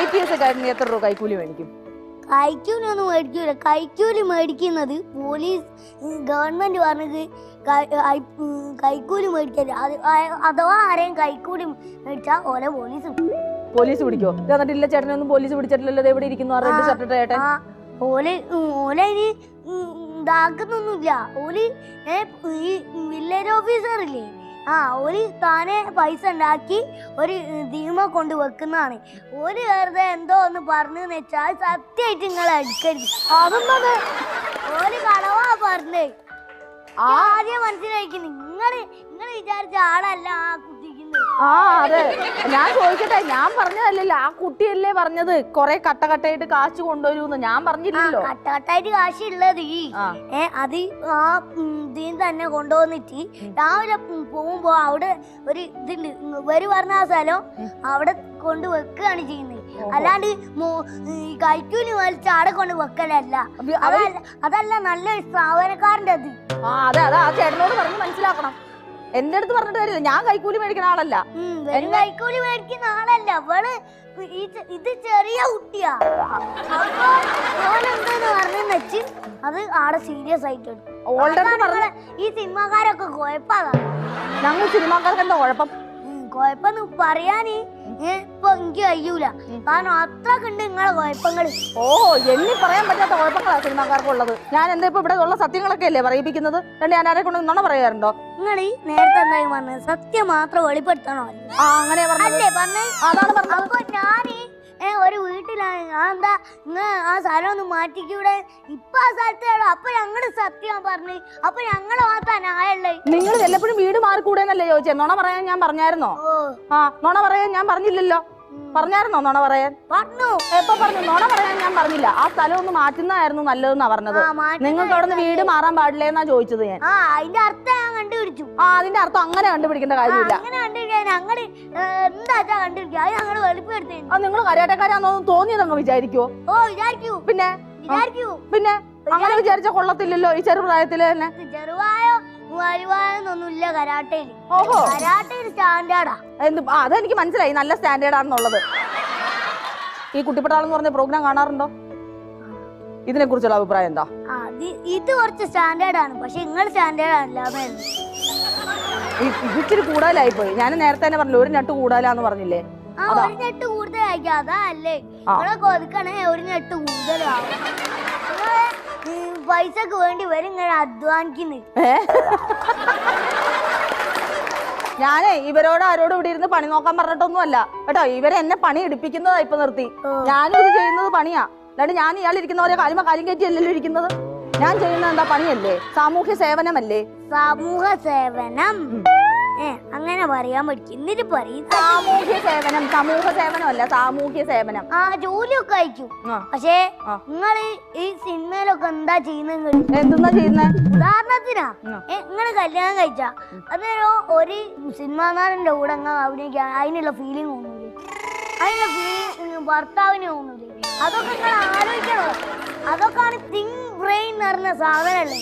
IPS ഒക്കെ എത്ര രൂപ കൈക്കൂലി മേടിക്കും? കൈക്കൂലി ഒന്നും മേടിക്കൂല. കൈക്കൂലി മേടിക്കുന്നത് പോലീസ് ഗവൺമെന്റ് പറഞ്ഞത് കൈക്കൂലി മേടിക്കരുത്. അഥവാ ആരെയും കൈക്കൂലി മേടിച്ചാൽ ഓലെ പോലീസ് പിടിക്കോ? എന്നിട്ടില്ല ചേട്ടനൊന്നും പോലീസ് പിടിച്ചിട്ടില്ലല്ലോ. എവിടെ ഇരിക്കുന്നു റെഡ് ഷർട്ട് ചേട്ടൻ? ഓലെ ഇനി ഇതാക്കുന്നൊന്നുമില്ല. ഓല് ഈ വില്ലേജ് ഓഫീസർ ഇല്ലേ, ഓല് താനെ പൈസ ഉണ്ടാക്കി ഒരു ധീമ കൊണ്ട് വെക്കുന്നതാണ്. ഓല് വെറുതെ എന്തോ ഒന്ന് പറഞ്ഞെന്ന് വെച്ചാൽ സത്യമായിട്ട് നിങ്ങൾ അടിക്കരുത്. അതൊന്നത് ഓല് കളവാ പറഞ്ഞേ. ആദ്യം മനസ്സിലാക്കുന്നു. നിങ്ങൾ വിചാരിച്ച ആളല്ല ആ കുട്ടിക്കുന്നത്. അതെ, ഞാൻ ചോദിക്കട്ടെ, ഞാൻ പറഞ്ഞതല്ലല്ലോ, ആ കുട്ടിയല്ലേ പറഞ്ഞത് കൊറേ കട്ടയായിട്ട് കാശ് കൊണ്ടുവരൂന്ന്. ഞാൻ പറഞ്ഞില്ലല്ലോ. കട്ടയായിട്ട് കാശ് ഉള്ളത് അത് ആ ഇതിന് തന്നെ കൊണ്ടുവന്നിട്ട് രാവിലെ പോകുമ്പോ അവിടെ ഒരു ഇതുണ്ട്, ഇവര് പറഞ്ഞ ആ സ്ഥലം അവിടെ കൊണ്ട് വെക്കുകയാണ് ചെയ്യുന്നത്. അല്ലാണ്ട് കൈക്കൂലി വലിച്ച് ആടെ കൊണ്ട് വെക്കലല്ല. അതല്ല നല്ലൊരു സ്ഥാപനക്കാരൻ്റെ അത്. അതെ അതെ, ആ ചേട്ടനോട് പറഞ്ഞ് മനസ്സിലാക്കണം. എന്റെ അടുത്ത് പറഞ്ഞിട്ട് കാര്യമില്ല. ഞാൻ കൈക്കൂലി മേടിക്കുന്ന ആളല്ല. കൈക്കൂലി മേടിക്കുന്ന ആളല്ല അവള്. ഇത് ചെറിയ കുട്ടിയാ. ഓനെന്തെന്ന് പറഞ്ഞെന്ന് വെച്ച് അത് ആടെ സീരിയസ് ആയിട്ട് ഈ സിനിമാക്കാരൊക്കെ കുഴപ്പമാണ്. ഞങ്ങൾ സിനിമാക്കാർക്ക് എന്താ കുഴപ്പം? കുഴപ്പമെന്ന് പറയാന് ഇപ്പൊ എനിക്ക് കഴിയൂല. കാരണം അത്രക്ക് ഉണ്ട് നിങ്ങളെ കുഴപ്പങ്ങള്. എണ്ണി പറയാൻ പറ്റാത്ത കുഴപ്പങ്ങളാ സിനിമാക്കാർക്കുള്ളത്. ഞാൻ എന്താ ഇപ്പൊ ഇവിടെ ഉള്ള സത്യങ്ങളൊക്കെ അല്ലേ പറയിപ്പിക്കുന്നത്? ഞാൻ ആരെ കൊണ്ട് നുണ പറയാറുണ്ടോ? നിങ്ങൾ നേരത്തെ എന്തായി പറഞ്ഞത്? സത്യം മാത്രം വെളിപ്പെടുത്തണോ? അങ്ങനെ പറഞ്ഞേ. അതാണ് പറഞ്ഞത്. അപ്പൊ ഞാന് ഒരു വീട്ടിലാണ്. എന്താ ആ സ്ഥലം ഒന്ന് മാറ്റിക്കൂടെ? ഇപ്പൊ ആ സ്ഥലത്തേടോ. അപ്പൊ ഞങ്ങള് സത്യം പറഞ്ഞു. അപ്പൊ ഞങ്ങളെ മാത്രം ന്യായമുള്ളേ. നിങ്ങൾ വല്ലപ്പോഴും വീട് മാറിക്കൂടെന്നല്ലേ ചോദിച്ചേ? നുണ പറയാൻ ഞാൻ പറഞ്ഞായിരുന്നോ? നുണ പറയാൻ ഞാൻ പറഞ്ഞില്ലല്ലോ. പറഞ്ഞായിരുന്നോ നുണ പറയാൻ? പറഞ്ഞു. എപ്പോ പറഞ്ഞു? നുണ പറയാൻ ഞാൻ പറഞ്ഞില്ല. ആ സ്ഥലം ഒന്ന് മാറ്റുന്നതായിരുന്നു നല്ലതെന്നാ പറഞ്ഞത്. നിങ്ങൾക്ക് അവിടെ നിന്ന് വീട് മാറാൻ പാടില്ലേ എന്നാ ചോദിച്ചത് ഞാൻ. അതിന്റെ അർത്ഥം ഞാൻ കണ്ടുപിടിച്ചു. അതിന്റെ അർത്ഥം അങ്ങനെ കണ്ടുപിടിക്കേണ്ട കാര്യമില്ല. അങ്ങനെ കണ്ടുപിടിക്കാൻ ഞങ്ങള് എന്താ കണ്ടുപിടിക്കുക? അത് ഞങ്ങള് വെളിപ്പെടുത്തി. നിങ്ങൾ കരാട്ടക്കാരാന്നോ തോന്നിയതങ്ങ് വിചാരിക്കുവോ? വിചാരിക്കൂ. പിന്നെ അങ്ങനെ വിചാരിച്ച കൊള്ളത്തില്ലല്ലോ ഈ ചെറുപ്രായത്തില് തന്നെ. ചെറുവായോ വരുവായൊന്നൊന്നുമില്ല കരാട്ടയില്. കരാട്ടയിൽ സ്റ്റാൻഡേർഡാ. അതെനിക്ക് മനസ്സിലായി, നല്ല സ്റ്റാൻഡേർഡ് ആണെന്നുള്ളത്. ഈ കുട്ടിപ്പട്ടാളെന്ന് പറഞ്ഞ പ്രോഗ്രാം കാണാറുണ്ടോ? ഇതിനെ കുറിച്ചുള്ള അഭിപ്രായം എന്താ? ഇത് കുറച്ച് സ്റ്റാൻഡേർഡ് ആണ്, പക്ഷെ നിങ്ങൾ സ്റ്റാൻഡേർഡ് അല്ലാതെ ഇച്ചിരി കൂടുതലായി പോയി. ഞാൻ നേരത്തെ തന്നെ പറഞ്ഞില്ല, ഒരു ഞെട്ട് കൂടുതലാന്ന് പറഞ്ഞില്ലേ? ഒരു ഞെട്ട് കൂടുതലായിരിക്കും. അതല്ലേ നിങ്ങളെ കൊതുക്കണേ ഒരു ഞെട്ട് കൂടുതലാവും. പൈസക്ക് വേണ്ടി വരും ഇങ്ങനെ അധ്വാനിക്കുന്നു. ഞാനേ ഇവരോട് ആരോടും ഇവിടെ ഇരുന്ന് പണി നോക്കാൻ പറഞ്ഞിട്ടൊന്നും അല്ല കേട്ടോ. ഇവരെ എന്നെ പണി എടുപ്പിക്കുന്നതാ ഇപ്പൊ നിർത്തി. ഞാനും ഇത് ചെയ്യുന്നത് പണിയാ. അല്ലാണ്ട് ഞാൻ ഇയാൾ ഇരിക്കുന്നവരെ കാര്യം കയറ്റി അല്ലല്ലോ ഇരിക്കുന്നത്. ഞാൻ ചെയ്യുന്നത് എന്താ പണിയല്ലേ? സാമൂഹ്യ സേവനമല്ലേ? സമൂഹ സേവനം അങ്ങനെ പറയാൻ പറ്റും. എന്നിട്ട് പറയും സാമൂഹ്യ സേവനം. സമൂഹ സേവനമല്ല, സാമൂഹ്യ സേവനം. ജോലിയൊക്കെ അയക്കും. പക്ഷേ നിങ്ങള് ഈ സിനിമയിലൊക്കെ എന്താ ചെയ്യുന്നത്? എന്തെന്നാ ചെയ്യുന്നേ? ഉദാഹരണത്തിനാ നിങ്ങള് കല്യാണം കഴിച്ചാ അതൊരു ഒരു സിനിമാ നടന്റെ കൂടെ അഭിനയിക്കാൻ അതിനുള്ള ഫീലിംഗ് തോന്നൂലേ? അതിനുള്ള ഫീലിംഗ് ഭർത്താവിന് തോന്നൂലേ? അതൊക്കെ നിങ്ങൾ ആലോചിക്കണോ? അതൊക്കെയാണ് തിങ്ക് ബ്രെയിൻ എന്ന് പറഞ്ഞ സാധനല്ലേ.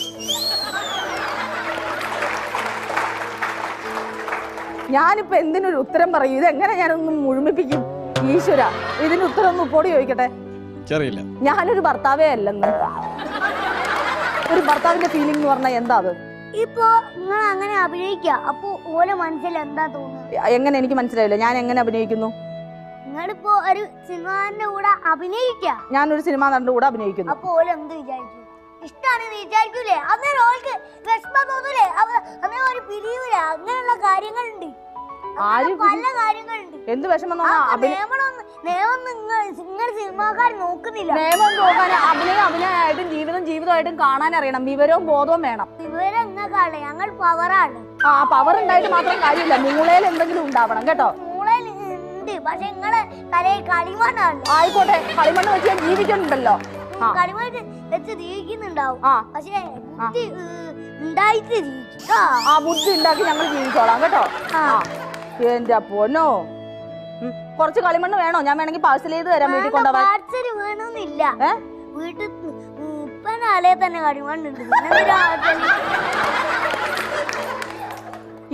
ഞാനിപ്പോ എന്തിനൊരു ഉത്തരം പറയും? ഇതെങ്ങനെ ഞാനൊന്ന് മുഴുമിപ്പിക്കും? ഈശ്വര, ഇതിന് ഉത്തരം ഒന്ന് ഉപ്പോടി ചോദിക്കട്ടെ. ഞാനൊരു ഭർത്താവേ അല്ലെന്ന്. ഒരു ഭർത്താവിന്റെ ഫീലിംഗ് എന്ന് പറഞ്ഞാൽ എന്താ അത്? ഇപ്പൊ നിങ്ങൾ അങ്ങനെ അഭിനയിക്കുക, അപ്പൊ ഓലെ മനസ്സിൽ എന്താ തോന്നുന്നത്? എങ്ങനെ? എനിക്ക് മനസ്സിലായില്ല. ഞാൻ എങ്ങനെ അഭിനയിക്കുന്നു? നിങ്ങളിപ്പോ ഒരു സിനിമാന്റെ കൂടെ അഭിനയിക്കുക. ഞാനൊരു സിനിമാ നടന്റെ കൂടെ അഭിനയിക്കുന്നു. അപ്പൊ ഓല് എന്ത് വിചാരിക്കും? ഇഷ്ടാണെന്ന് വിചാരിക്കൂലേ? അന്നേരം ഓൾക്ക് വിഷമം തോന്നൂലേ? അന്നേരം ഒരു പിരിയൂലേ? അങ്ങനെയുള്ള കാര്യങ്ങളുണ്ട്, പല കാര്യങ്ങളുണ്ട്. എന്ത് വിഷമം? നിങ്ങൾ സിനിമാക്കാർ നോക്കുന്നില്ല. നിയമം നോക്കാൻ അഭിനയമായിട്ടും ജീവിതമായിട്ടും കാണാൻ അറിയണം. വിവരവും ബോധവും വേണം. വിവരം എന്നൊക്കെ ഞങ്ങൾ പവറാണ്. പവർ ഉണ്ടായിട്ട് മാത്രം കാര്യമില്ല, മൂളയിൽ എന്തെങ്കിലും ഉണ്ടാവണം കേട്ടോ. മൂളയിൽ ഉണ്ട്, പക്ഷെ നിങ്ങളെ തലയിൽ കളിമണ്ണാണ്. ആയിക്കോട്ടെ, കളിമണ്ണ് വെച്ച് ഞാൻ ജീവിക്കുന്നുണ്ടല്ലോ. കളിമണ്ണ് വെച്ച് ജീവിക്കുന്നുണ്ടാവും, പക്ഷെ ബുദ്ധി ഉണ്ടായിട്ട് ജീവിക്കും. ബുദ്ധി ഉണ്ടാക്കി ഞങ്ങൾ ജീവിച്ചോളാം കേട്ടോ. എന്റെ പൊന്നോ, കുറച്ച് കളിമണ്ണ് വേണോ? ഞാൻ വേണമെങ്കിൽ പാഴ്സൽ ചെയ്ത് തരാം. വീട്ടിൽ കൊണ്ടുപോകാൻ പാഴ്സൽ വേണമെന്നില്ല. വീട്ടിൽ ഇപ്പനെ തന്നെ കളിമണ്ണുണ്ട്.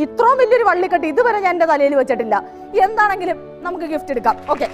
ഇത്രയും വലിയൊരു വള്ളിക്കെട്ട് ഇതുവരെ ഞാൻ എന്റെ തലയിൽ വെച്ചിട്ടില്ല. എന്താണെങ്കിലും നമുക്ക് ഗിഫ്റ്റ് എടുക്കാം. ഓക്കെ.